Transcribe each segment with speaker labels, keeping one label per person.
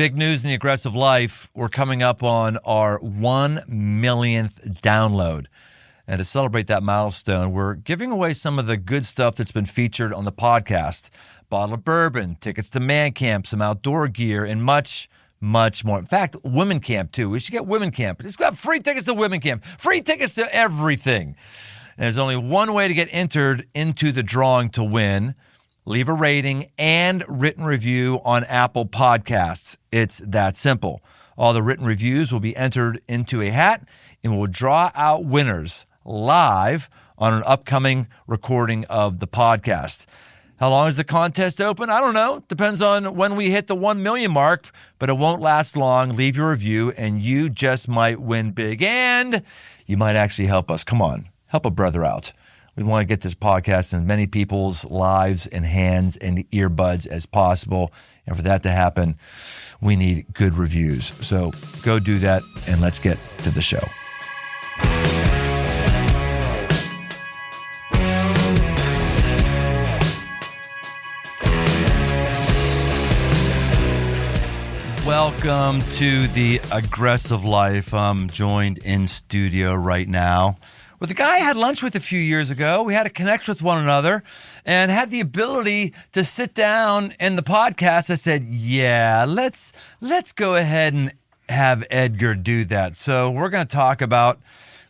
Speaker 1: Big news in the aggressive life. We're coming up on our 1 millionth download. And to celebrate that milestone, we're giving away some of the good stuff that's been featured on the podcast. Bottle of bourbon, tickets to man camp, some outdoor gear, and much, much more. In fact, women camp too. We should get women camp. It's got free tickets to women camp, free tickets to everything. And there's only one way to get entered into the drawing to win. Leave a rating and written review on Apple Podcasts. It's that simple. All the written reviews will be entered into a hat, and we'll draw out winners live on an upcoming recording of the podcast. How long is the contest open? I don't know. Depends on when we hit the 1 million mark, but it won't last long. Leave your review, and you just might win big, and you might actually help us. Come on, help a brother out. We want to get this podcast in as many people's lives and hands and earbuds as possible. And for that to happen, we need good reviews. So go do that, and let's get to the show. Welcome to the aggressive life. I'm joined in studio right now with a guy I had lunch with a few years ago. We had to connect with one another and had the ability to sit down in the podcast. I said, yeah, let's go ahead and have Edgar do that. So we're going to talk about,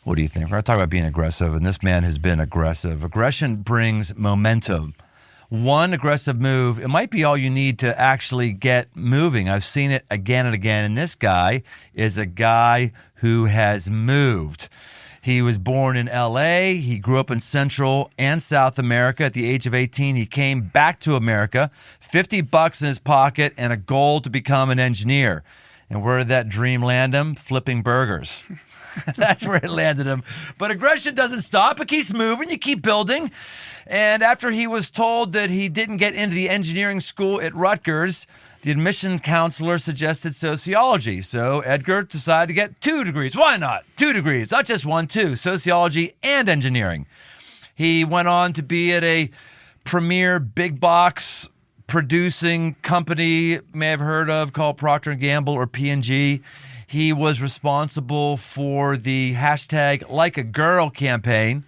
Speaker 1: what do you think? We're going to talk about being aggressive, and this man has been aggressive. Aggression brings momentum. One aggressive move, it might be all you need to actually get moving. I've seen it again and again, and this guy is a guy who has moved. He was born in L.A. He grew up in Central and South America. At the age of 18, he came back to America, $50 in his pocket, and a goal to become an engineer. And where did that dream land him? Flipping burgers. That's where it landed him. But aggression doesn't stop. It keeps moving. You keep building. And after he was told that he didn't get into the engineering school at Rutgers, the admission counselor suggested sociology. So Edgar decided to get 2 degrees. Why not? 2 degrees, not just 1, 2, sociology and engineering. He went on to be at a premier big box producing company you may have heard of called Procter & Gamble or P&G. He was responsible for the hashtag Like a Girl campaign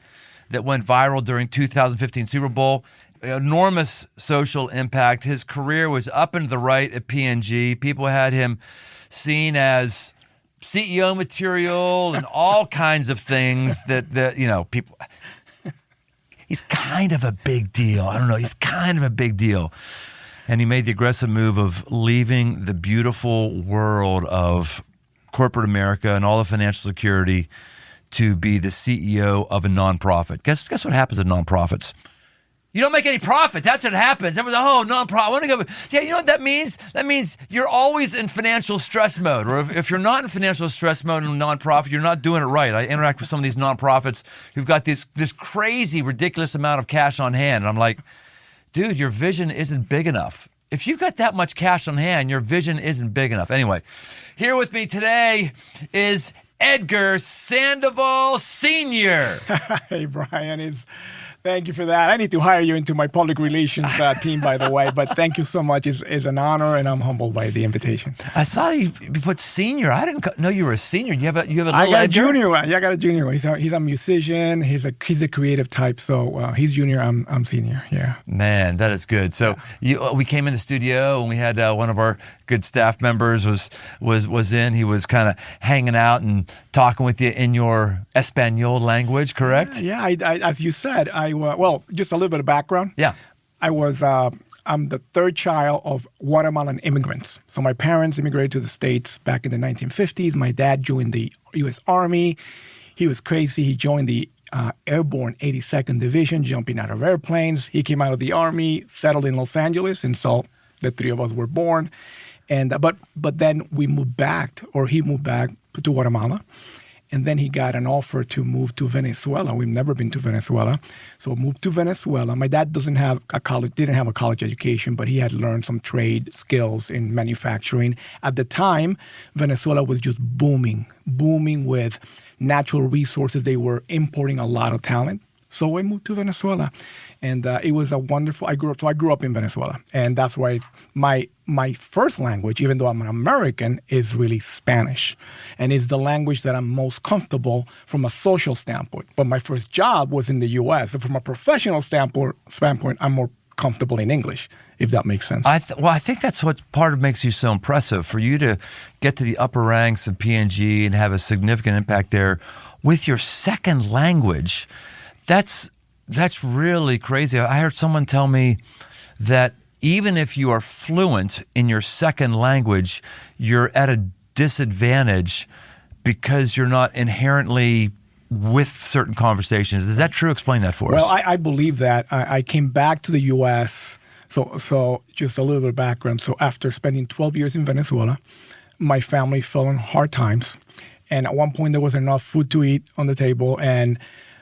Speaker 1: that went viral during 2015 Super Bowl. Enormous social impact. His career was up and to the right at P&G. People had him seen as CEO material and all kinds of things that people. He's kind of a big deal. I don't know. He's kind of a big deal. And he made the aggressive move of leaving the beautiful world of corporate America and all the financial security to be the CEO of a nonprofit. Guess what happens at nonprofits? You don't make any profit. That's what happens. Everyone's nonprofit. I want to go. Yeah, you know what that means? That means you're always in financial stress mode. Or if you're not in financial stress mode in a nonprofit, you're not doing it right. I interact with some of these nonprofits who've got this crazy, ridiculous amount of cash on hand. And I'm like, dude, your vision isn't big enough. If you've got that much cash on hand, your vision isn't big enough. Anyway, here with me today is Edgar Sandoval Sr.
Speaker 2: Hey, Brian. Thank you for that. I need to hire you into my public relations team, by the way. But thank you so much. It's an honor, and I'm humbled by the invitation.
Speaker 1: I saw you put senior. I didn't know you were a senior. You have a little
Speaker 2: I got
Speaker 1: Edgar?
Speaker 2: a junior one. Yeah, I got a junior one. He's a musician. He's a creative type. So he's junior. I'm senior. Yeah.
Speaker 1: Man, that is good. So we came in the studio, and we had one of our good staff members was in. He was kind of hanging out and talking with you in your Espanol language, correct?
Speaker 2: Yeah. I as you said, just a little bit of background.
Speaker 1: Yeah.
Speaker 2: I'm the third child of Guatemalan immigrants. So my parents immigrated to the States back in the 1950s. My dad joined the U.S. Army. He was crazy. He joined the Airborne 82nd Division, jumping out of airplanes. He came out of the Army, settled in Los Angeles, and so the three of us were born. And but then he moved back to Guatemala. And then he got an offer to move to Venezuela. We've never been to Venezuela. So moved to Venezuela. My dad didn't have a college education, but he had learned some trade skills in manufacturing. At the time, Venezuela was just booming with natural resources. They were importing a lot of talent. So I moved to Venezuela, and it was a wonderful. I grew up in Venezuela, and that's why my first language, even though I'm an American, is really Spanish, and is the language that I'm most comfortable from a social standpoint. But my first job was in the U.S. And from a professional standpoint, I'm more comfortable in English, if that makes sense.
Speaker 1: I think that's what part of makes you so impressive. For you to get to the upper ranks of P&G and have a significant impact there with your second language, that's really crazy. I heard someone tell me that even if you are fluent in your second language, you're at a disadvantage because you're not inherently with certain conversations. Is that true? Explain that for us.
Speaker 2: Well, I believe that. I came back to the U.S., so just a little bit of background. So after spending 12 years in Venezuela, my family fell in hard times. And at one point, there was enough food to eat on the table. And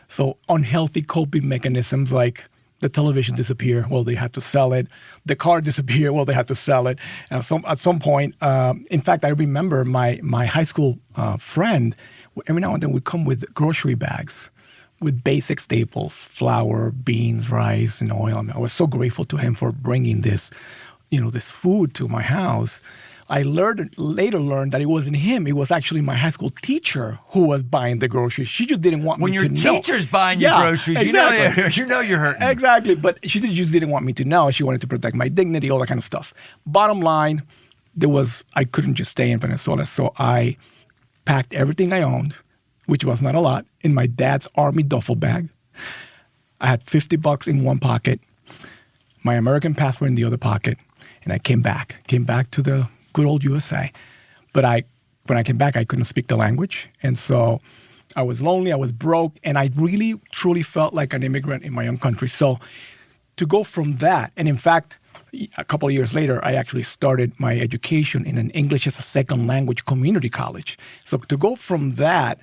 Speaker 2: so unhealthy coping mechanisms like the television disappear, well, they had to sell it. The car disappear, well, they had to sell it. And at some point, in fact, I remember my high school friend, every now and then would come with grocery bags with basic staples, flour, beans, rice, and oil. I was so grateful to him for bringing this food to my house. I later learned that it wasn't him. It was actually my high school teacher who was buying the groceries. She just didn't want me to know.
Speaker 1: When your teacher's buying your groceries,
Speaker 2: exactly.
Speaker 1: you know you're hurting.
Speaker 2: Exactly. But she just didn't want me to know. She wanted to protect my dignity, all that kind of stuff. Bottom line, I couldn't just stay in Venezuela. So I packed everything I owned, which was not a lot, in my dad's Army duffel bag. I had $50 in one pocket, my American passport in the other pocket, and I came back to the good old USA. But when I came back, I couldn't speak the language. And so I was lonely, I was broke, and I really, truly felt like an immigrant in my own country. So to go from that, and in fact, a couple of years later, I actually started my education in an English as a second language community college. So to go from that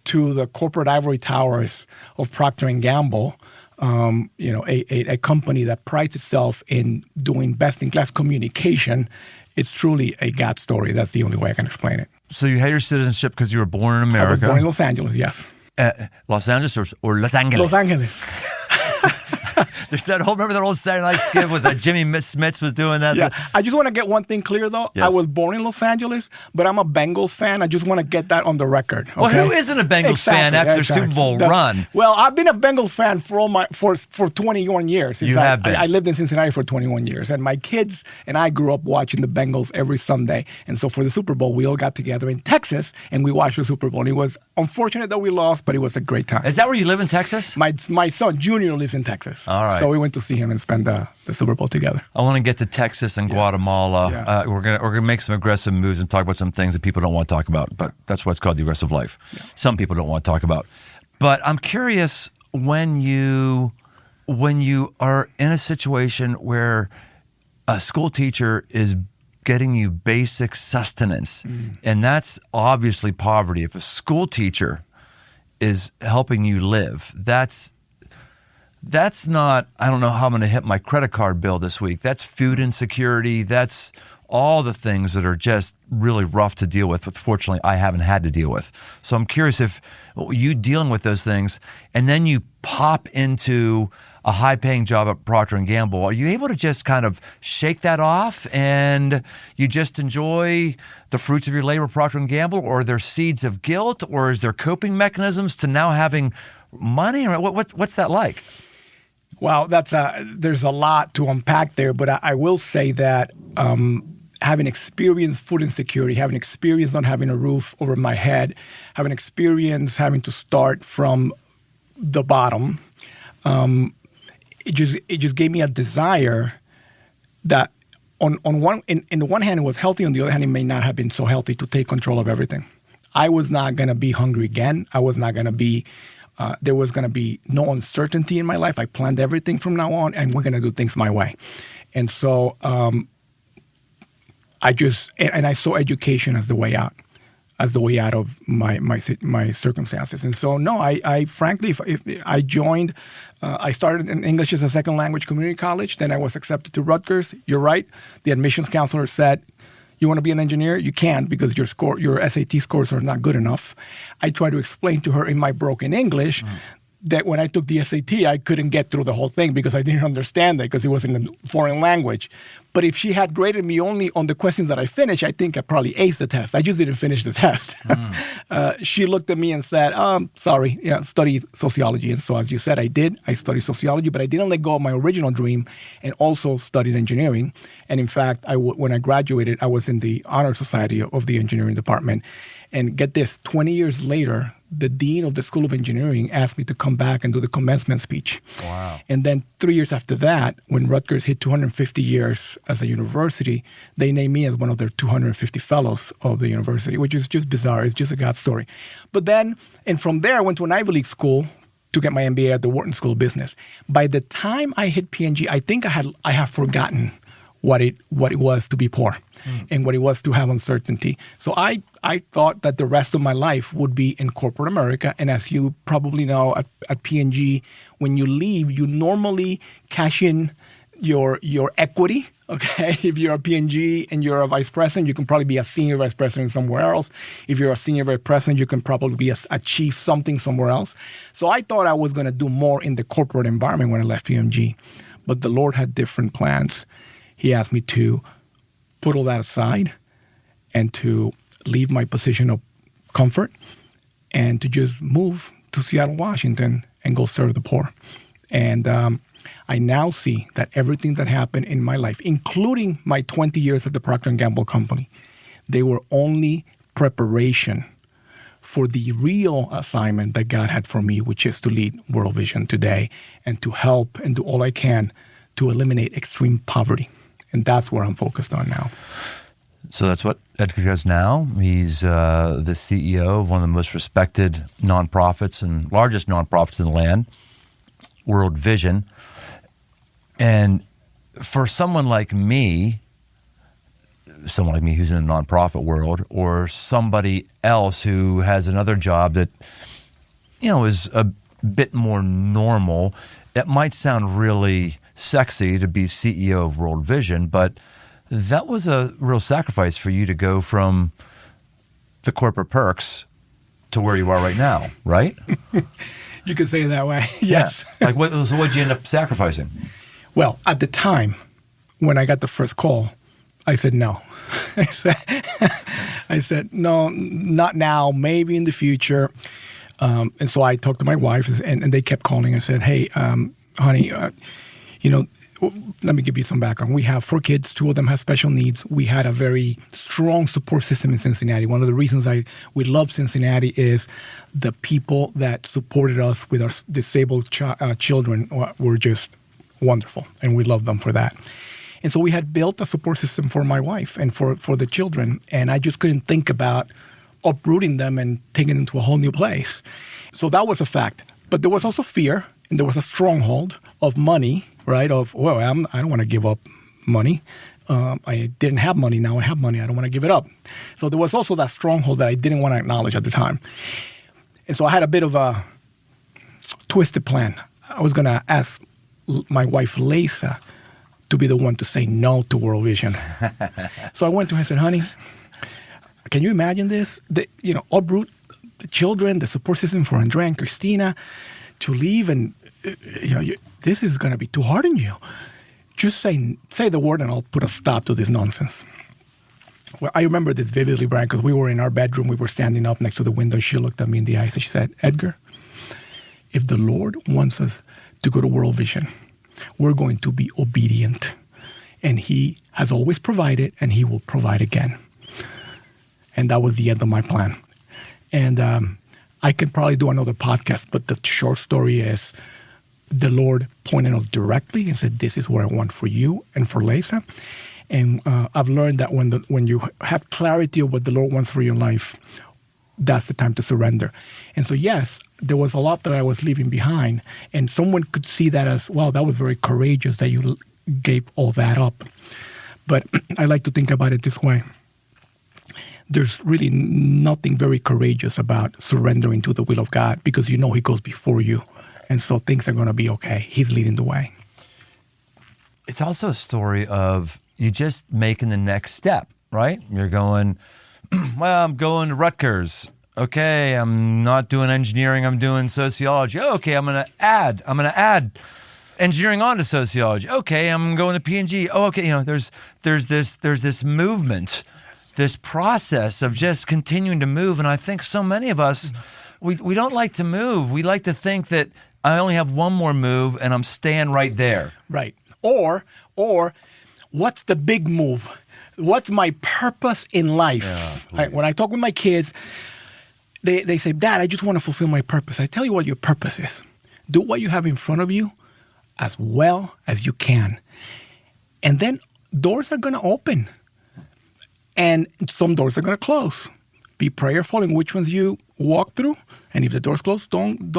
Speaker 2: to the corporate ivory towers of Procter & Gamble, a company that prides itself in doing best-in-class communication, it's truly a God story. That's the only way I can explain it.
Speaker 1: So you had your citizenship because you were born in America.
Speaker 2: I was born in Los Angeles, yes.
Speaker 1: Los Angeles or Los Angeles?
Speaker 2: Los Angeles.
Speaker 1: There's remember that old Saturday Night skit with Jimmy Smits was doing that?
Speaker 2: Yeah. I just want to get one thing clear, though.
Speaker 1: Yes.
Speaker 2: I was born in Los Angeles, but I'm a Bengals fan. I just want to get that on the record. Okay?
Speaker 1: Well, who isn't a Bengals fan after their Super Bowl run?
Speaker 2: Well, I've been a Bengals fan for 21 years.
Speaker 1: You have been.
Speaker 2: I lived in Cincinnati for 21 years, and my kids and I grew up watching the Bengals every Sunday. And so for the Super Bowl, we all got together in Texas, and we watched the Super Bowl. And it was unfortunate that we lost, but it was a great time.
Speaker 1: Is that where you live in Texas?
Speaker 2: My son, Junior, lives in Texas.
Speaker 1: All right.
Speaker 2: So we went to see him and spend the Super Bowl together.
Speaker 1: I want to get to Texas and Guatemala.
Speaker 2: Yeah.
Speaker 1: We're gonna make some aggressive moves and talk about some things that people don't want to talk about, but that's why it's called the aggressive life. Yeah. Some people don't want to talk about. But I'm curious, when you are in a situation where a school teacher is getting you basic sustenance, and that's obviously poverty. If a school teacher is helping you live, that's not, I don't know how I'm going to hit my credit card bill this week. That's food insecurity. That's all the things that are just really rough to deal with. Fortunately, I haven't had to deal with. So I'm curious if you dealing with those things and then you pop into a high-paying job at Procter & Gamble, are you able to just kind of shake that off and you just enjoy the fruits of your labor at Procter & Gamble, or are there seeds of guilt, or is there coping mechanisms to now having money? What's that like?
Speaker 2: Well, there's a lot to unpack there, but I will say that having experienced food insecurity, having experienced not having a roof over my head, having experienced having to start from the bottom, it just gave me a desire that on the one hand it was healthy, on the other hand it may not have been so healthy to take control of everything. I was not going to be hungry again. I was not going to be. There was going to be no uncertainty in my life. I planned everything from now on, and we're going to do things my way. And so I saw education as the way out of my circumstances. And so, no, I frankly, if I joined, I started in English as a second language community college. Then I was accepted to Rutgers. You're right. The admissions counselor said, you want to be an engineer? You can't, because your SAT scores are not good enough. I tried to explain to her in my broken English that when I took the SAT, I couldn't get through the whole thing because I didn't understand it because it was in a foreign language. But if she had graded me only on the questions that I finished, I think I probably aced the test. I just didn't finish the test. She looked at me and said, sorry, study sociology. And so as you said, I did. I studied sociology, but I didn't let go of my original dream and also studied engineering. And in fact, when I graduated, I was in the honor society of the engineering department. And get this, 20 years later, the dean of the School of Engineering asked me to come back and do the commencement speech.
Speaker 1: Wow.
Speaker 2: And then 3 years after that, when Rutgers hit 250 years as a university, they named me as one of their 250 fellows of the university, which is just bizarre. It's just a God story. But then, and from there, I went to an Ivy League school to get my MBA at the Wharton School of Business. By the time I hit P&G, I think I have forgotten what it was to be poor and what it was to have uncertainty. So I thought that the rest of my life would be in corporate America. And as you probably know, at P&G, when you leave, you normally cash in your equity. Okay, if you're a P&G and you're a vice president, you can probably be a senior vice president somewhere else. If you're a senior vice president, you can probably be a chief something somewhere else. So I thought I was going to do more in the corporate environment when I left P&G. But the Lord had different plans. He asked me to put all that aside and to leave my position of comfort and to just move to Seattle, Washington and go serve the poor. And I now see that everything that happened in my life, including my 20 years at the Procter & Gamble company, they were only preparation for the real assignment that God had for me, which is to lead World Vision today and to help and do all I can to eliminate extreme poverty. And that's where I'm focused on now.
Speaker 1: So that's what Edgar does now. He's the CEO of one of the most respected nonprofits and largest nonprofits in the land, World Vision. And for someone like me who's in the nonprofit world, or somebody else who has another job that, is a bit more normal, that might sound really sexy to be CEO of World Vision, but that was a real sacrifice for you to go from the corporate perks to where you are right now, right?
Speaker 2: You could say it that way, yes.
Speaker 1: Yeah. What'd you end up sacrificing?
Speaker 2: Well, at the time, when I got the first call, I said no. I said, no, not now, maybe in the future. And so I talked to my wife, and they kept calling. I said, hey, honey, let me give you some background. We have 4 kids. 2 of them have special needs. We had a very strong support system in Cincinnati. One of the reasons we love Cincinnati is the people that supported us with our disabled children were just wonderful, and we love them for that. And so we had built a support system for my wife and for the children, and I just couldn't think about uprooting them and taking them to a whole new place. So that was a fact. But there was also fear, and there was a stronghold of money, right? I don't want to give up money. I didn't have money. Now I have money. I don't want to give it up. So there was also that stronghold that I didn't want to acknowledge at the time. And so I had a bit of a twisted plan. I was going to ask my wife, Lisa, to be the one to say no to World Vision. So I went to her and said, honey, can you imagine this? Uproot the children, the support system for Andrea and Christina, to leave, and this is going to be too hard on you. Just say the word and I'll put a stop to this nonsense. Well, I remember this vividly, Brian, because we were in our bedroom. We were standing up next to the window. She looked at me in the eyes and she said, Edgar, if the Lord wants us to go to World Vision, we're going to be obedient. And He has always provided, and He will provide again. And that was the end of my plan. And I could probably do another podcast, but the short story is the Lord pointed us directly and said, this is what I want for you and for Lisa. And I've learned that when you have clarity of what the Lord wants for your life, that's the time to surrender. And so, yes, there was a lot that I was leaving behind. And someone could see that as, wow, that was very courageous that you gave all that up. But I like to think about it this way. There's really nothing very courageous about surrendering to the will of God, because you know He goes before you. And so things are going to be okay. He's leading the way.
Speaker 1: It's also a story of you just making the next step, right? You're going, well, I'm going to Rutgers. Okay, I'm not doing engineering, I'm doing sociology. Okay, I'm going to add engineering onto sociology. Okay, I'm going to P&G. Oh, okay, there's this movement, this process of just continuing to move, and I think so many of us we don't like to move. We like to think that I only have one more move and I'm staying right there.
Speaker 2: Right. Or what's the big move? What's my purpose in life?
Speaker 1: Yeah,
Speaker 2: When I talk with my kids, they say, Dad, I just want to fulfill my purpose. I tell you what your purpose is. Do what you have in front of you as well as you can. And then doors are going to open. And some doors are going to close. Be prayerful in which ones you walk through. And if the doors close, don't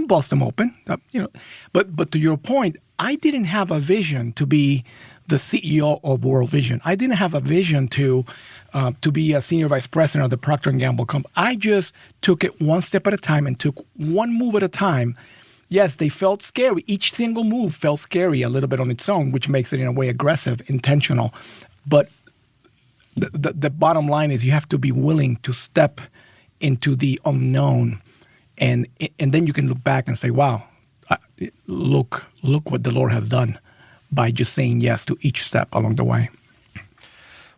Speaker 2: bust them open. But to your point, I didn't have a vision to be the CEO of World Vision. I didn't have a vision to be a senior vice president of the Procter & Gamble company. I just took it one step at a time and took one move at a time. Yes, they felt scary. Each single move felt scary a little bit on its own, which makes it in a way aggressive, intentional. But the bottom line is you have to be willing to step into the unknown, and then you can look back and say, wow, look what the Lord has done by just saying yes to each step along the way.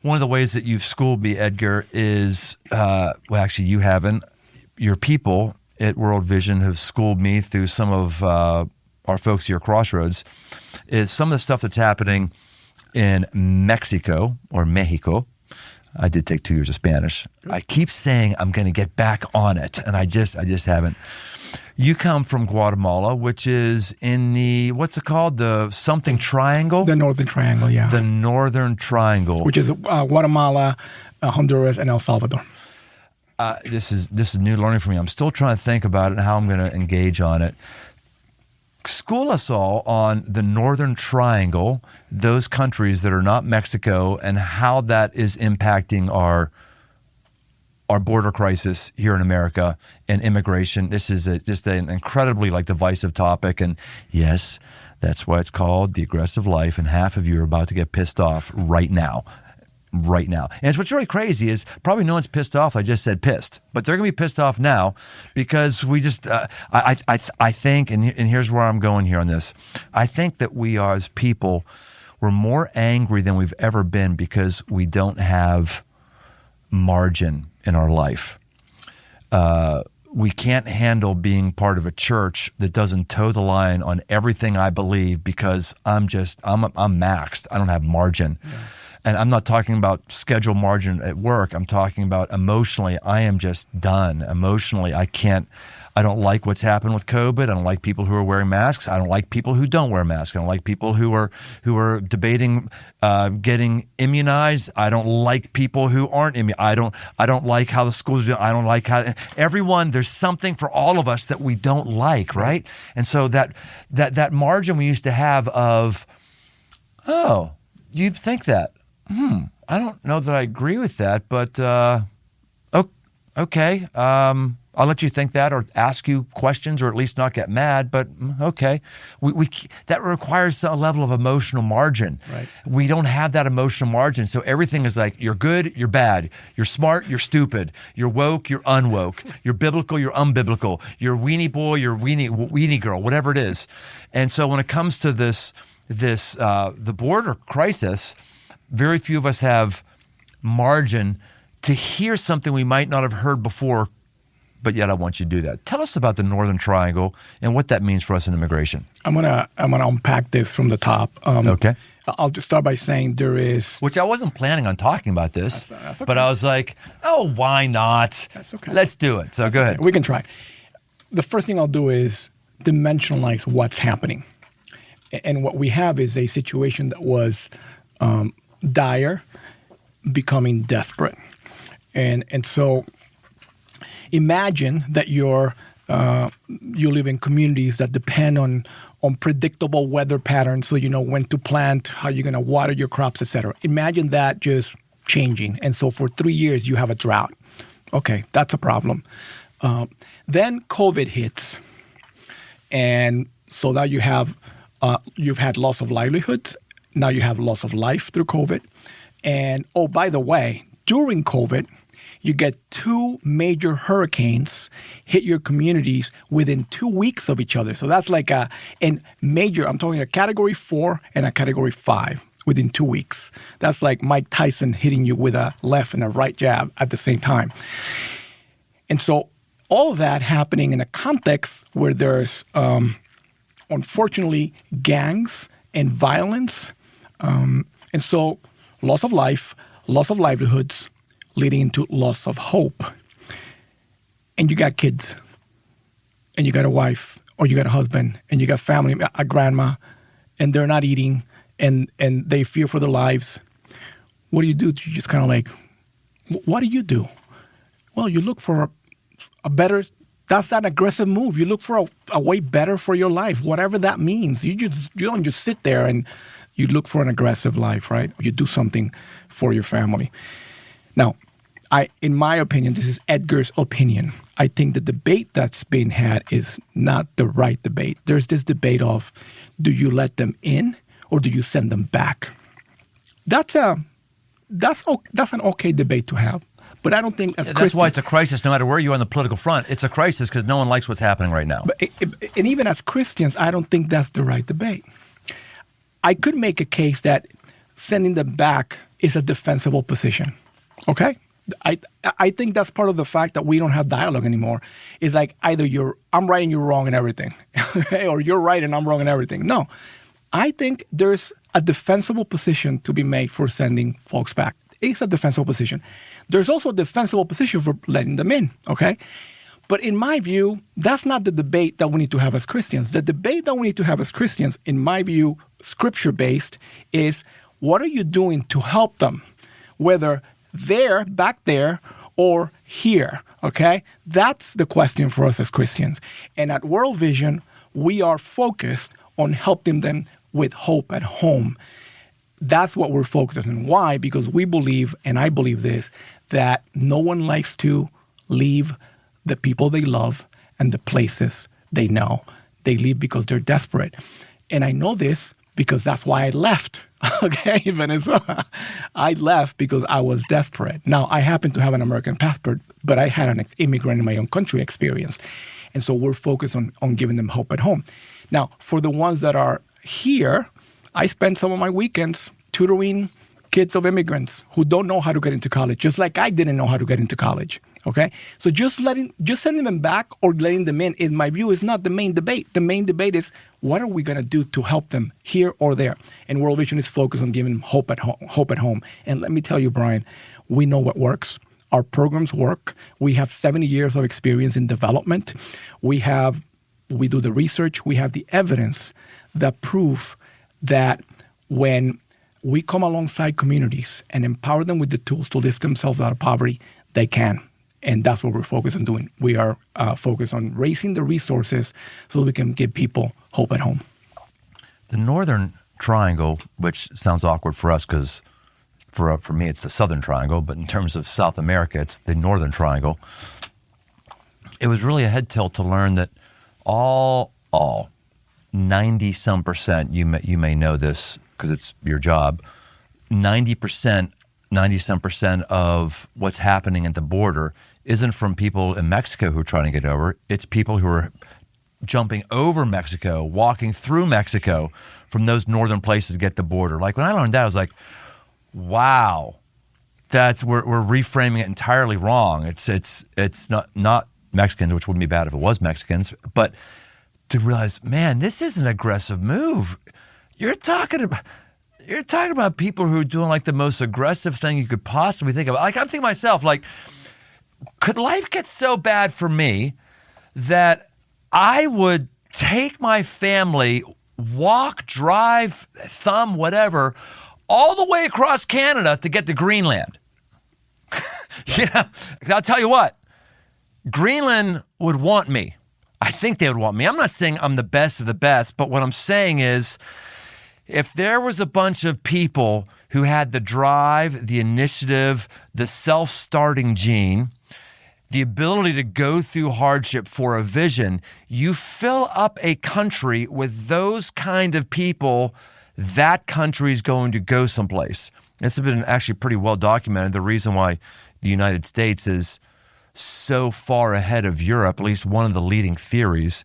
Speaker 1: One of the ways that you've schooled me, Edgar, is, actually you haven't. Your people at World Vision have schooled me through some of our folks here at Crossroads, is some of the stuff that's happening in Mexico. I did take 2 years of Spanish. I keep saying I'm going to get back on it, and I just haven't. You come from Guatemala, which is in the, what's it called? The something triangle?
Speaker 2: The Northern Triangle, yeah.
Speaker 1: The Northern Triangle.
Speaker 2: Which is Guatemala, Honduras, and El Salvador.
Speaker 1: This is new learning for me. I'm still trying to think about it and how I'm going to engage on it. School us all on the Northern Triangle, those countries that are not Mexico, and how that is impacting our border crisis here in America and immigration. This is just an incredibly divisive topic, and yes, that's why it's called The Aggressive Life, and half of you are about to get pissed off right now. And it's what's really crazy is probably no one's pissed off. I just said pissed, but they're going to be pissed off now because we just, I think, and here's where I'm going here on this. I think that we are, as people, we're more angry than we've ever been because we don't have margin in our life. We can't handle being part of a church that doesn't toe the line on everything I believe because I'm maxed. I don't have margin. Yeah. And I'm not talking about schedule margin at work. I'm talking about emotionally. I am just done. Emotionally, I don't like what's happened with COVID. I don't like people who are wearing masks. I don't like people who don't wear masks. I don't like people who are debating getting immunized. I don't like people who aren't immunized. I don't like how the schools do. I don't like how everyone. There's something for all of us that we don't like, right? And so that margin we used to have of, oh, you think that. I don't know that I agree with that, but okay. I'll let you think that or ask you questions or at least not get mad, but okay. We that requires a level of emotional margin.
Speaker 2: Right.
Speaker 1: We don't have that emotional margin, so everything is like you're good, you're bad, you're smart, you're stupid, you're woke, you're unwoke, you're biblical, you're unbiblical, you're weenie boy, you're weenie girl, whatever it is. And so when it comes to the border crisis, very few of us have margin to hear something we might not have heard before, but yet I want you to do that. Tell us about the Northern Triangle and what that means for us in immigration.
Speaker 2: I'm gonna unpack this from the top.
Speaker 1: Okay.
Speaker 2: I'll just start by saying there is...
Speaker 1: Which I wasn't planning on talking about this,
Speaker 2: that's okay.
Speaker 1: But I was like, oh, why not?
Speaker 2: That's okay.
Speaker 1: Let's do it. So go ahead.
Speaker 2: We can try. The first thing I'll do is dimensionalize what's happening. And what we have is a situation that was... dire, becoming desperate. And so imagine that you live in communities that depend on predictable weather patterns, so you know when to plant, how you're going to water your crops, etc. Imagine that just changing. And so for 3 years, you have a drought. Okay, that's a problem. Then COVID hits. And so now you've had loss of livelihoods. Now you have loss of life through COVID. And, oh, by the way, during COVID, you get 2 major hurricanes hit your communities within 2 weeks of each other. So that's like I'm talking a category 4 and a category 5 within 2 weeks. That's like Mike Tyson hitting you with a left and a right jab at the same time. And so all of that happening in a context where there's, unfortunately, gangs and violence. And so loss of life, loss of livelihoods, leading into loss of hope. And you got kids, and you got a wife, or you got a husband, and you got family, a grandma, and they're not eating, and they fear for their lives. What do? You just kind of like, what do? Well, you look for a better, that's an aggressive move. You look for a way better for your life, whatever that means. You don't just sit there and you look for an aggressive life, right? You do something for your family. Now, in my opinion, this is Edgar's opinion. I think the debate that's being had is not the right debate. There's this debate of, do you let them in or do you send them back? That's an okay debate to have. But I don't think
Speaker 1: that's why it's a crisis no matter where you are on the political front. It's a crisis because no one likes what's happening right now.
Speaker 2: And even as Christians, I don't think that's the right debate. I could make a case that sending them back is a defensible position, okay? I think that's part of the fact that we don't have dialogue anymore. It's like either I'm right and you're wrong in everything, or you're right and I'm wrong in everything. No, I think there's a defensible position to be made for sending folks back. It's a defensible position. There's also a defensible position for letting them in, okay? But in my view, that's not the debate that we need to have as Christians. The debate that we need to have as Christians, in my view, scripture-based, is what are you doing to help them? Whether they're back there or here, okay? That's the question for us as Christians. And at World Vision, we are focused on helping them with hope at home. That's what we're focused on. Why? Because we believe, and I believe this, that no one likes to leave the people they love and the places they know. They leave because they're desperate. And I know this because that's why I left, okay, Venezuela. I left because I was desperate. Now, I happen to have an American passport, but I had an immigrant in my own country experience. And so we're focused on giving them hope at home. Now, for the ones that are here, I spend some of my weekends tutoring kids of immigrants who don't know how to get into college, just like I didn't know how to get into college, okay? So just sending them back or letting them in my view, is not the main debate. The main debate is, what are we going to do to help them here or there? And World Vision is focused on giving them hope at home. And let me tell you, Brian, we know what works. Our programs work. We have 70 years of experience in development. We do the research. We have the evidence that prove that when we come alongside communities and empower them with the tools to lift themselves out of poverty, they can. And that's what we're focused on doing. We are focused on raising the resources so we can give people hope at home.
Speaker 1: The Northern Triangle, which sounds awkward for us because for me it's the Southern Triangle, but in terms of South America, it's the Northern Triangle. It was really a head tilt to learn that all 90-some percent, you may know this because it's your job, 90-some percent of what's happening at the border isn't from people in Mexico who are trying to get over. It's people who are jumping over Mexico, walking through Mexico from those northern places to get the border. Like when I learned that, I was like, wow, we're reframing it entirely wrong. It's not Mexicans, which wouldn't be bad if it was Mexicans, but to realize, man, this is an aggressive move. You're talking about people who are doing like the most aggressive thing you could possibly think of. Like I'm thinking to myself, like, could life get so bad for me that I would take my family, walk, drive, thumb, whatever, all the way across Canada to get to Greenland? I'll tell you what, Greenland would want me. I think they would want me. I'm not saying I'm the best of the best, but what I'm saying is, if there was a bunch of people who had the drive, the initiative, the self-starting gene, the ability to go through hardship for a vision, you fill up a country with those kind of people, that country is going to go someplace. This has been actually pretty well documented. The reason why the United States is so far ahead of Europe, at least one of the leading theories,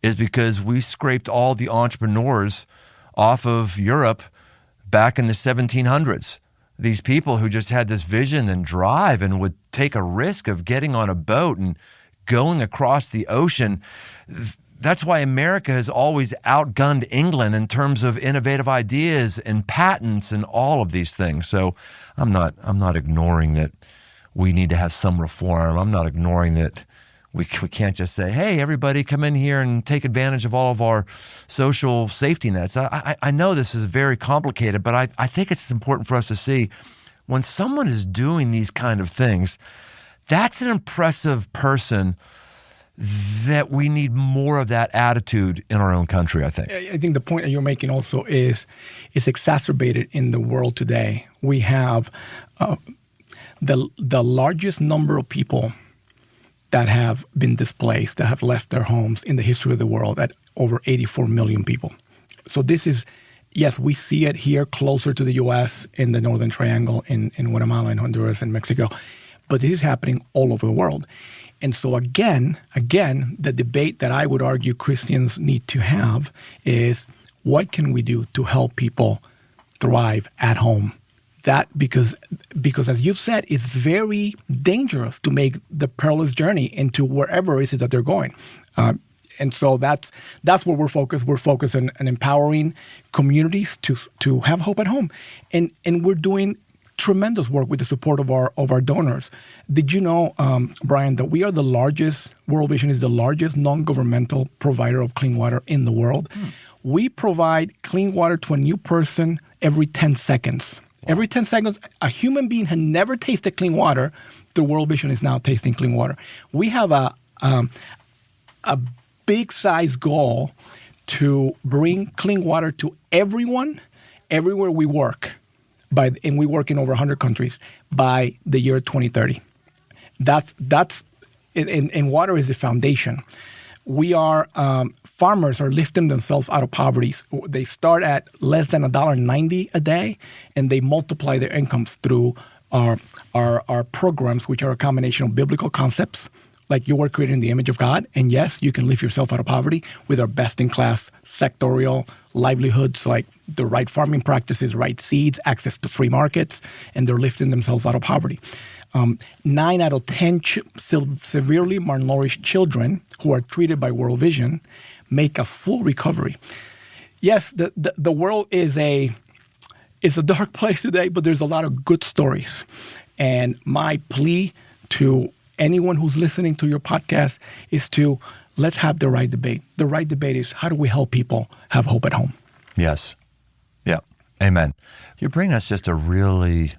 Speaker 1: is because we scraped all the entrepreneurs off of Europe back in the 1700s. These people who just had this vision and drive and would take a risk of getting on a boat and going across the ocean. That's why America has always outgunned England in terms of innovative ideas and patents and all of these things. So I'm not ignoring that we need to have some reform. I'm not ignoring that we can't just say, hey, everybody come in here and take advantage of all of our social safety nets. I know this is very complicated, but I think it's important for us to see when someone is doing these kind of things, that's an impressive person that we need more of that attitude in our own country, I think.
Speaker 2: I think the point that you're making also is exacerbated in the world today. We have the largest number of people that have been displaced, that have left their homes in the history of the world at over 84 million people. So this is, yes, we see it here closer to the U.S. in the Northern Triangle, in Guatemala and Honduras and Mexico, but this is happening all over the world. And so again, the debate that I would argue Christians need to have is what can we do to help people thrive at home? That because as you've said, it's very dangerous to make the perilous journey into wherever it is that they're going. And so that's where we're focused. We're focused on empowering communities to have hope at home. And we're doing tremendous work with the support of our donors. Did you know, Brian, that we are the largest, World Vision is the largest non-governmental provider of clean water in the world? We provide clean water to a new person every 10 seconds. Wow. Every 10 seconds, a human being had never tasted clean water. The World Vision is now tasting clean water. We have a big size goal to bring clean water to everyone, everywhere we work. And we work in over 100 countries by the year 2030. And water is the foundation. We are farmers are lifting themselves out of poverty. They start at less than $1.90 a day, and they multiply their incomes through our programs, which are a combination of biblical concepts, like you were created in the image of God, and yes, you can lift yourself out of poverty with our best-in-class sectorial livelihoods, like the right farming practices, right seeds, access to free markets, and they're lifting themselves out of poverty. 9 out of 10 severely malnourished children who are treated by World Vision make a full recovery. Yes, the world is a dark place today, but there's a lot of good stories. And my plea to anyone who's listening to your podcast is to let's have the right debate. The right debate is how do we help people have hope at home?
Speaker 1: Yes. Yeah. Amen. You're bringing us just a really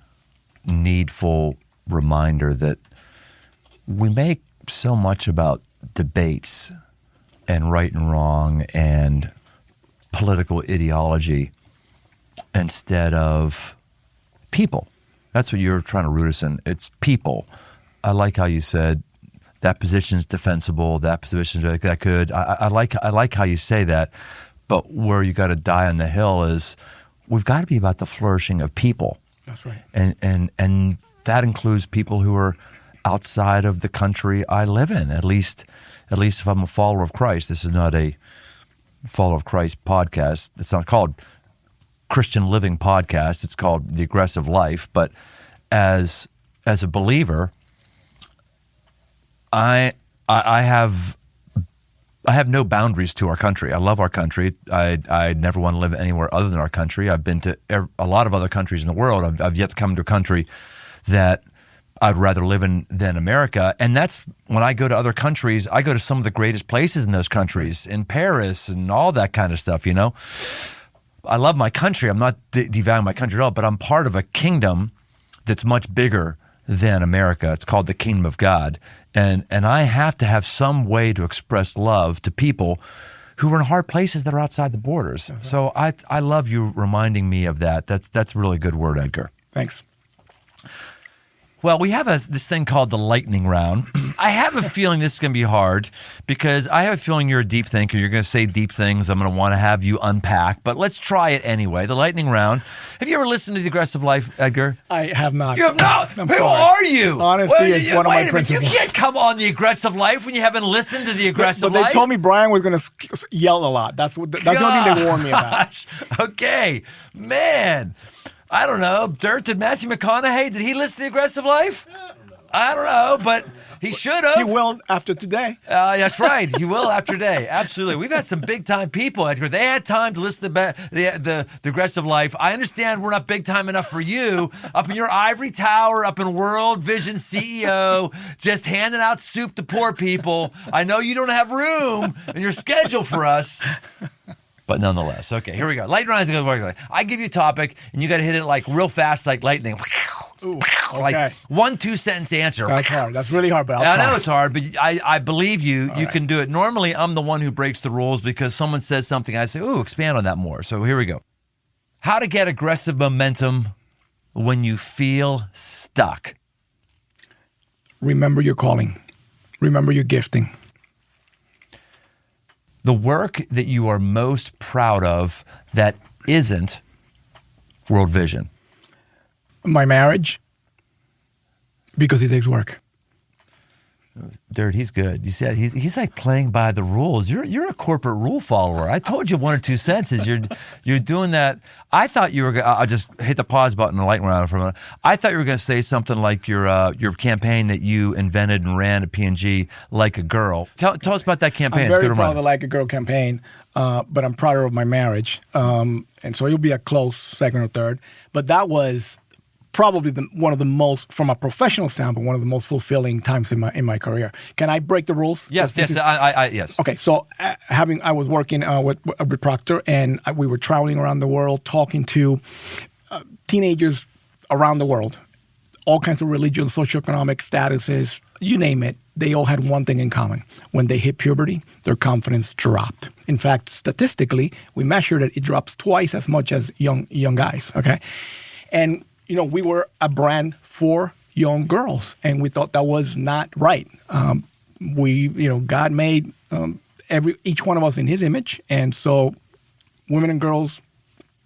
Speaker 1: needful reminder that we make so much about debates and right and wrong and political ideology instead of people. That's what you're trying to root us in. It's people. I like how you said that position's defensible, that position's like that good. I like how you say that, but where you got to die on the hill is we've got to be about the flourishing of people.
Speaker 2: That's right.
Speaker 1: And that includes people who are outside of the country I live in. At least if I'm a follower of Christ. This is not a follower of Christ podcast. It's not called Christian Living Podcast. It's called The Aggressive Life. But as a believer, I have no boundaries to our country. I love our country. I never want to live anywhere other than our country. I've been to a lot of other countries in the world. I've yet to come to a country that I'd rather live in than America. And that's when I go to other countries, I go to some of the greatest places in those countries, in Paris and all that kind of stuff, you know. I love my country. I'm not devaluing my country at all, but I'm part of a kingdom that's much bigger than America. It's called the Kingdom of God. And I have to have some way to express love to people who are in hard places that are outside the borders. Okay. So I love you reminding me of that. That's a really good word, Edgar.
Speaker 2: Thanks.
Speaker 1: Well, we have this thing called the lightning round, I have a feeling this is going to be hard because I have a feeling you're a deep thinker. You're going to say deep things. I'm going to want to have you unpack, but let's try it anyway. The lightning round. Have you ever listened to The Aggressive Life, Edgar?
Speaker 2: I have not.
Speaker 1: You have not?
Speaker 2: I'm
Speaker 1: Who
Speaker 2: sorry.
Speaker 1: are you?
Speaker 2: Honestly, it's one of my
Speaker 1: wait a minute. You
Speaker 2: principles.
Speaker 1: can't come on The Aggressive Life when you haven't listened to The Aggressive
Speaker 2: But
Speaker 1: Life.
Speaker 2: they told me Brian was going to yell a lot. That's the only thing they warned me about.
Speaker 1: Gosh. Okay. Man. I don't know. Did Matthew McConaughey, did he listen to The Aggressive Life? I don't know, but he should have.
Speaker 2: He will after today.
Speaker 1: That's right. He will after today. Absolutely. We've had some big time people, Edgar. They had time to listen to the Aggressive Life. I understand we're not big time enough for you up in your ivory tower, up in World Vision CEO, just handing out soup to poor people. I know you don't have room in your schedule for us. But nonetheless, okay, here we go. Lightning round is going to work. I give you a topic, and you got to hit it like real fast, like lightning.
Speaker 2: Ooh,
Speaker 1: Like
Speaker 2: okay.
Speaker 1: 1-2 sentence answer.
Speaker 2: That's hard. That's really hard, but I'll
Speaker 1: I
Speaker 2: try.
Speaker 1: know it's hard, but I believe you.
Speaker 2: All
Speaker 1: You
Speaker 2: right.
Speaker 1: can do it. Normally, I'm the one who breaks the rules because someone says something. I say, ooh, expand on that more. So here we go. How to get aggressive momentum when you feel stuck.
Speaker 2: Remember your calling. Remember your gifting.
Speaker 1: The work that you are most proud of that isn't World Vision.
Speaker 2: My marriage, because it takes work.
Speaker 1: Dirt, he's good. You see, he's like playing by the rules. You're a corporate rule follower. I told you 1 or 2 sentences. You're doing that. I thought you were. I'll just hit the pause button and lightning round for a minute. I thought you were going to say something like your campaign that you invented and ran at P&G, Like a Girl. Tell us about that campaign.
Speaker 2: I'm
Speaker 1: It's
Speaker 2: very
Speaker 1: good
Speaker 2: proud of the Like a Girl campaign, but I'm prouder of my marriage. And so it'll be a close second or third. But that was probably one of the most, from a professional standpoint, one of the most fulfilling times in my career. Can I break the rules?
Speaker 1: Yes. Yes.
Speaker 2: Okay, so I was working with Procter, and we were traveling around the world talking to teenagers around the world, all kinds of religions, socioeconomic statuses, you name it. They all had one thing in common. When they hit puberty, their confidence dropped. In fact, statistically, we measured it drops twice as much as young guys, okay? And we were a brand for young girls, and we thought that was not right. God made each one of us in His image, and so women and girls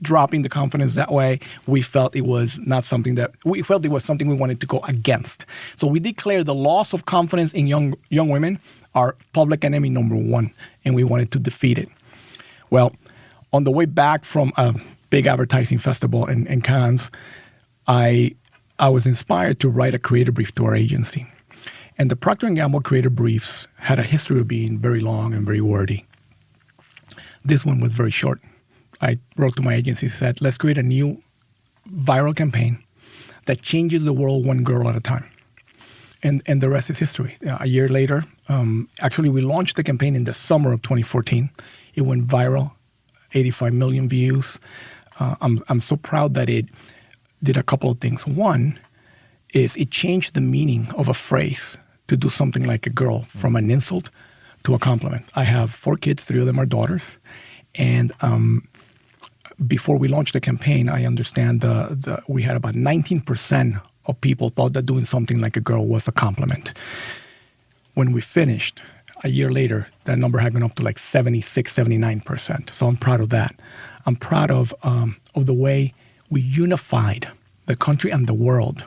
Speaker 2: dropping the confidence that way, we felt it was something we wanted to go against. So we declared the loss of confidence in young women our public enemy number one, and we wanted to defeat it. Well, on the way back from a big advertising festival in Cannes, I was inspired to write a creative brief to our agency. And the Procter & Gamble creative briefs had a history of being very long and very wordy. This one was very short. I wrote to my agency, said, let's create a new viral campaign that changes the world one girl at a time. And the rest is history. A year later, actually we launched the campaign in the summer of 2014. It went viral, 85 million views. I'm so proud that it did a couple of things. One is it changed the meaning of a phrase to do something like a girl from an insult to a compliment. I have 4 kids, 3 of them are daughters. And before we launched the campaign, I understand we had about 19% of people thought that doing something like a girl was a compliment. When we finished, a year later, that number had gone up to like 76, 79%. So I'm proud of that. I'm proud of the way we unified the country and the world.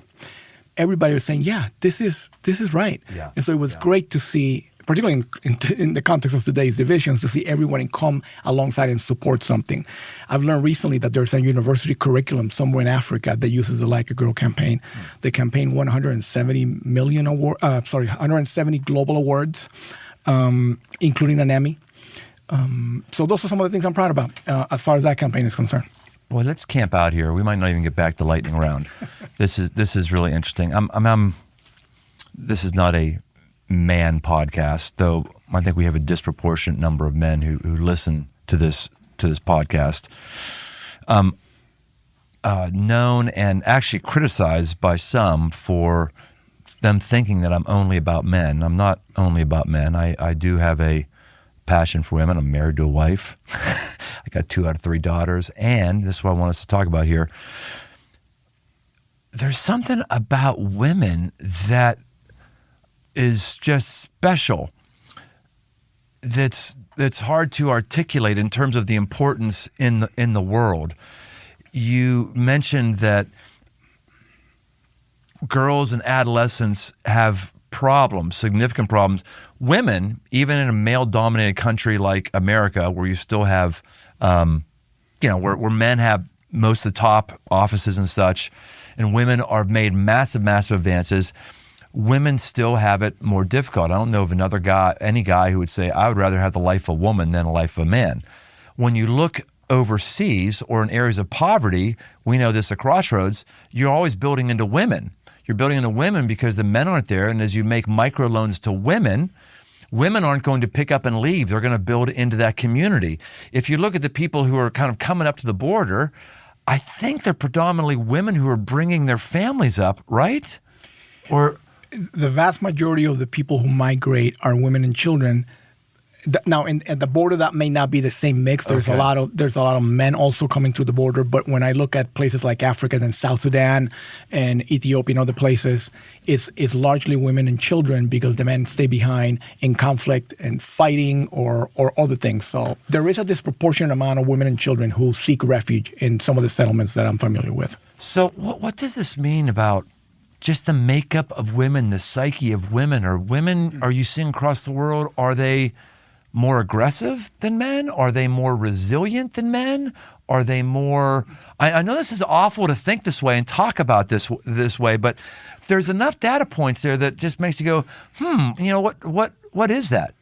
Speaker 2: Everybody was saying, yeah, this is right.
Speaker 1: Yeah.
Speaker 2: And so it was great to see, particularly in the context of today's divisions, to see everyone come alongside and support something. I've learned recently that there's a university curriculum somewhere in Africa that uses the Like a Girl campaign. The campaign won 170 global awards, including an Emmy. So those are some of the things I'm proud about as far as that campaign is concerned.
Speaker 1: Boy, let's camp out here. We might not even get back to lightning round. This is really interesting. This is not a man podcast, though I think we have a disproportionate number of men who listen to this podcast. Known and actually criticized by some for them thinking that I'm only about men. I'm not only about men. I do have a passion for women. I'm married to a wife. I got 2 out of 3 daughters. And this is what I want us to talk about here. There's something about women that is just special. That's hard to articulate in terms of the importance in the world. You mentioned that girls and adolescents have problems, significant problems. Women, even in a male-dominated country like America, where you still have, where men have most of the top offices and such, and women are made massive advances, women still have it more difficult. I don't know of any guy who would say, I would rather have the life of a woman than a life of a man. When you look overseas or in areas of poverty, we know this at Crossroads, you're always building into women. You're building into women because the men aren't there, and as you make microloans to women aren't going to pick up and leave. They're going to build into that community. If you look at the people who are kind of coming up to the border, I think they're predominantly women who are bringing their families up, right? Or
Speaker 2: the vast majority of the people who migrate are women and children. Now, at the border, that may not be the same mix. There's a lot of men also coming through the border. But when I look at places like Africa and South Sudan and Ethiopia and other places, it's largely women and children because the men stay behind in conflict and fighting or other things. So there is a disproportionate amount of women and children who seek refuge in some of the settlements that I'm familiar with.
Speaker 1: So what does this mean about just the makeup of women, the psyche of women? Are you seeing across the world, are they more aggressive than men? Are they more resilient than men? Are they more... I know this is awful to think this way and talk about this way, but there's enough data points there that just makes you go, what is that?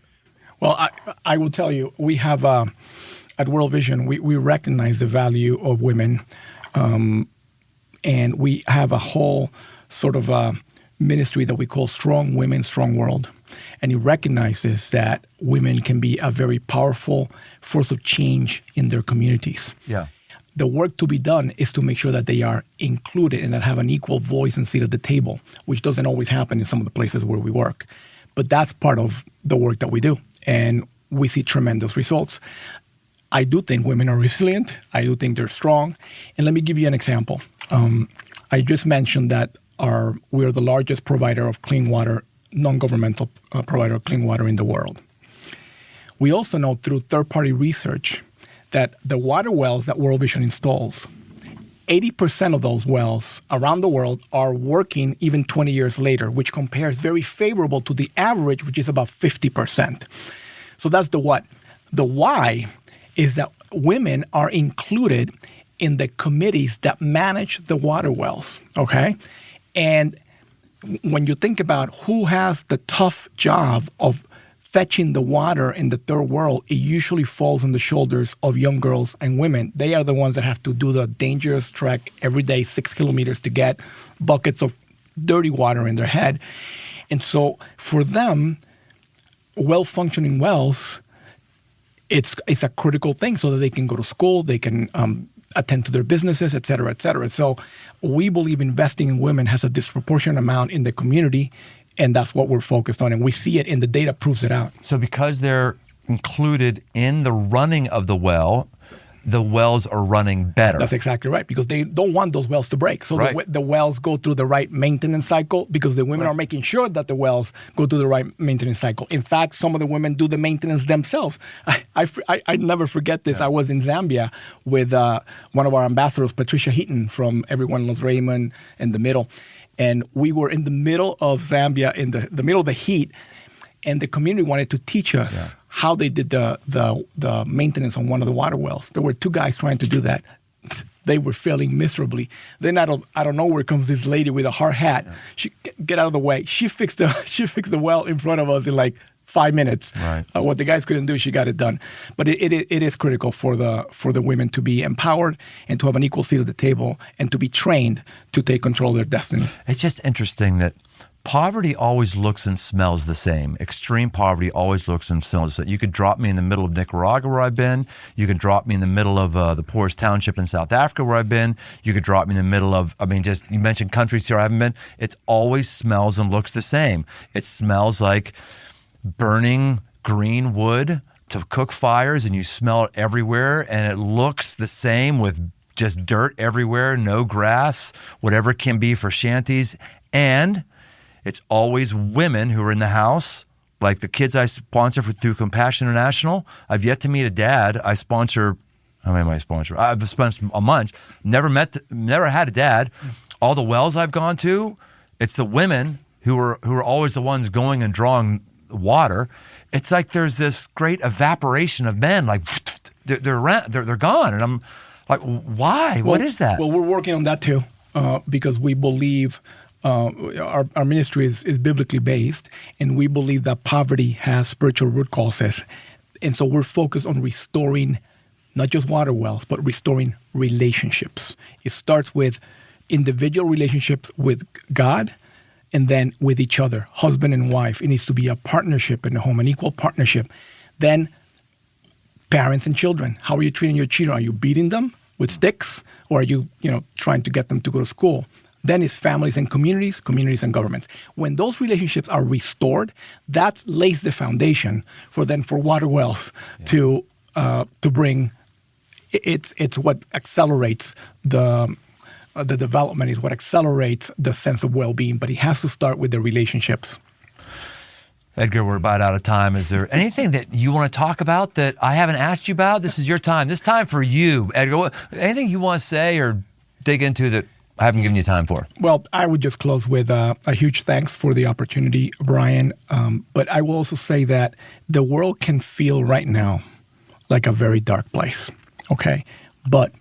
Speaker 2: Well, I will tell you, we have, at World Vision, we recognize the value of women, and we have a whole sort of ministry that we call Strong Women, Strong World. And he recognizes that women can be a very powerful force of change in their communities.
Speaker 1: Yeah.
Speaker 2: The work to be done is to make sure that they are included and that have an equal voice and seat at the table, which doesn't always happen in some of the places where we work. But that's part of the work that we do, and we see tremendous results. I do think women are resilient. I do think they're strong. And let me give you an example. I just mentioned that we are the largest provider of clean water, non-governmental provider of clean water in the world. We also know through third-party research that the water wells that World Vision installs, 80% of those wells around the world are working even 20 years later, which compares very favorable to the average, which is about 50%. So that's the what. The why is that women are included in the committees that manage the water wells, okay? And when you think about who has the tough job of fetching the water in the third world, it usually falls on the shoulders of young girls and women. They are the ones that have to do the dangerous trek every day, 6 kilometers, to get buckets of dirty water in their head. And so for them, well-functioning wells, it's a critical thing so that they can go to school, they can attend to their businesses, et cetera, et cetera. So we believe investing in women has a disproportionate amount in the community, and that's what we're focused on. And we see it, and the data proves it out.
Speaker 1: So because they're included in the running of the wells are running better.
Speaker 2: That's exactly right, because they don't want those wells to break. So
Speaker 1: right.
Speaker 2: the wells go through the right maintenance cycle because the women are making sure that the wells go through the right maintenance cycle. In fact, some of the women do the maintenance themselves. I never forget this. Yeah. I was in Zambia with one of our ambassadors, Patricia Heaton from Everyone Loves Raymond in the middle. And we were in the middle of Zambia, in the middle of the heat, and the community wanted to teach us how they did the maintenance on one of the water wells. There were 2 guys trying to do that. They were failing miserably. Then out of nowhere comes this lady with a hard hat. Yeah. She get out of the way. She fixed the well in front of us in like 5 minutes.
Speaker 1: Right.
Speaker 2: What the guys couldn't do, she got it done. But it is critical for the women to be empowered and to have an equal seat at the table and to be trained to take control of their destiny.
Speaker 1: It's just interesting that poverty always looks and smells the same. Extreme poverty always looks and smells the same. You could drop me in the middle of Nicaragua where I've been. You could drop me in the middle of the poorest township in South Africa where I've been. You could drop me in the middle of, you mentioned countries here I haven't been. It always smells and looks the same. It smells like burning green wood to cook fires, and you smell it everywhere, and it looks the same with just dirt everywhere, no grass, whatever it can be for shanties. And It's always women who are in the house. Like the kids I sponsor through Compassion International, I've yet to meet a dad. I sponsor, how many am I sponsor? I've spent a month. Never had a dad. All the wells I've gone to, it's the women who are always the ones going and drawing water. It's like there's this great evaporation of men. Like they're gone, and I'm like, why? What is that?
Speaker 2: Well, we're working on that too, because we believe. Our ministry is biblically based, and we believe that poverty has spiritual root causes. And so we're focused on restoring not just water wells, but restoring relationships. It starts with individual relationships with God and then with each other, husband and wife. It needs to be a partnership in the home, an equal partnership. Then parents and children. How are you treating your children? Are you beating them with sticks, or are you trying to get them to go to school? Then it's families and communities and governments. When those relationships are restored, that lays the foundation for water wells to bring. It's what accelerates the development. Is what accelerates the sense of well-being. But it has to start with the relationships.
Speaker 1: Edgar, we're about out of time. Is there anything that you want to talk about that I haven't asked you about? This is your time. This time for you, Edgar. Anything you want to say or dig into that I haven't given you time for?
Speaker 2: Well, I would just close with a huge thanks for the opportunity, Brian. But I will also say that the world can feel right now like a very dark place, okay? But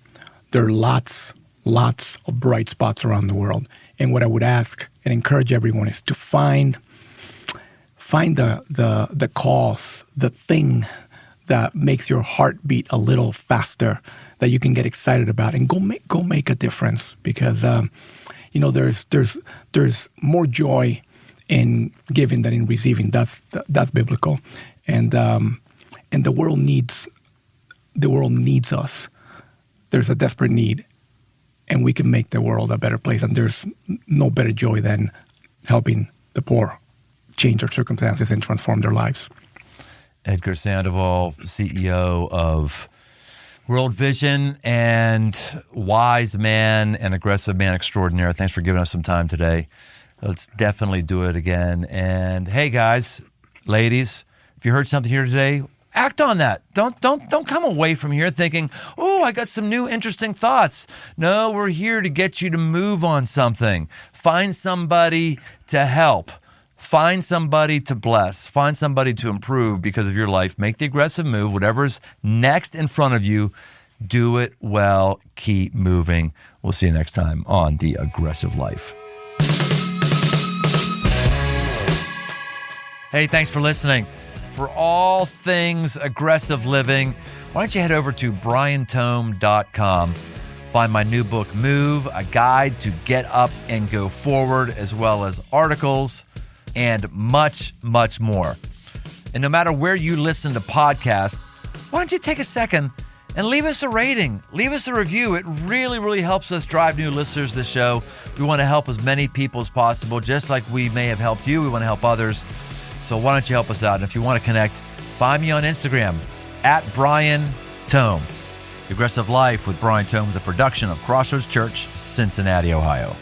Speaker 2: there are lots of bright spots around the world. And what I would ask and encourage everyone is to find the cause, the thing that makes your heart beat a little faster, that you can get excited about, and go make a difference. Because there's more joy in giving than in receiving. That's biblical, and the world needs us. There's a desperate need, and we can make the world a better place. And there's no better joy than helping the poor change their circumstances and transform their lives.
Speaker 1: Edgar Sandoval, CEO of World Vision and wise man and aggressive man extraordinaire. Thanks for giving us some time today. Let's definitely do it again. And hey, guys, ladies, if you heard something here today, act on that. Don't come away from here thinking, oh, I got some new interesting thoughts. No, we're here to get you to move on something. Find somebody to help. Find somebody to bless. Find somebody to improve because of your life. Make the aggressive move. Whatever's next in front of you, do it well. Keep moving. We'll see you next time on The Aggressive Life. Hey, thanks for listening. For all things aggressive living, why don't you head over to briantome.com. Find my new book, Move, a guide to get up and go forward, as well as articles and much, much more. And no matter where you listen to podcasts, why don't you take a second and leave us a rating, leave us a review. It really, really helps us drive new listeners to the show. We want to help as many people as possible, just like we may have helped you. We want to help others. So why don't you help us out? And if you want to connect, find me on Instagram at Brian Tome. The Aggressive Life with Brian Tome is a production of Crossroads Church, Cincinnati, Ohio.